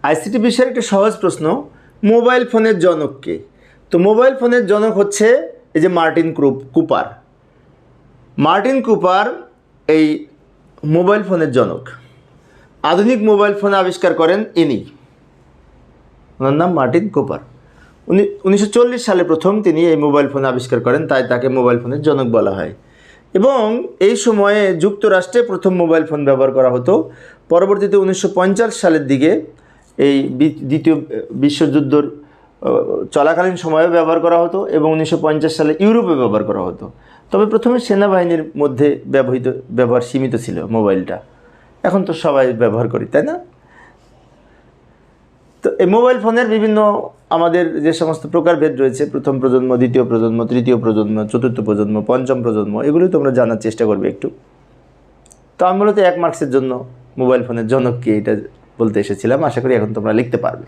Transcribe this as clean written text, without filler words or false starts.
ICT বিষয়ের একটা সহজ প্রশ্ন, মোবাইল ফোনের জনক কে? তো মোবাইল ফোনের জনক হচ্ছে এই যে মার্টিন কুপার। মার্টিন কুপার এই মোবাইল ফোনের জনক। আধুনিক মোবাইল ফোন আবিষ্কার করেন ইনি, ওনার নাম মার্টিন কুপার। 1940 সালে প্রথম তিনি এই মোবাইল ফোন আবিষ্কার করেন, তাই তাকে মোবাইল ফোনের জনক বলা হয়। এবং এই সময়ে যুক্তরাষ্ট্রে প্রথম মোবাইল ফোন ব্যবহার করা হতো। পরবর্তীতে 1950 সালের দিকে এই দ্বিতীয় বিশ্বযুদ্ধর চলাকালীন সময়ে ব্যবহার করা হতো এবং 1950 সালে ইউরোপে ব্যবহার করা হতো। তবে প্রথমে সেনাবাহিনীর মধ্যে ব্যবহার সীমিত ছিল মোবাইলটা, এখন তো সবাই ব্যবহার করি, তাই না? তো এই মোবাইল ফোনের বিভিন্ন আমাদের যে সমস্ত প্রকারভেদ রয়েছে, প্রথম প্রজন্ম, দ্বিতীয় প্রজন্ম, তৃতীয় প্রজন্ম, চতুর্থ প্রজন্ম, পঞ্চম প্রজন্ম, এগুলি তোমরা জানার চেষ্টা করবে একটু। তো আমি মূলত 1 মার্কসের জন্য মোবাইল ফোনের জনক কি এটা বলতে এসেছিলাম। আশা করি এখন তোমরা লিখতে পারবে।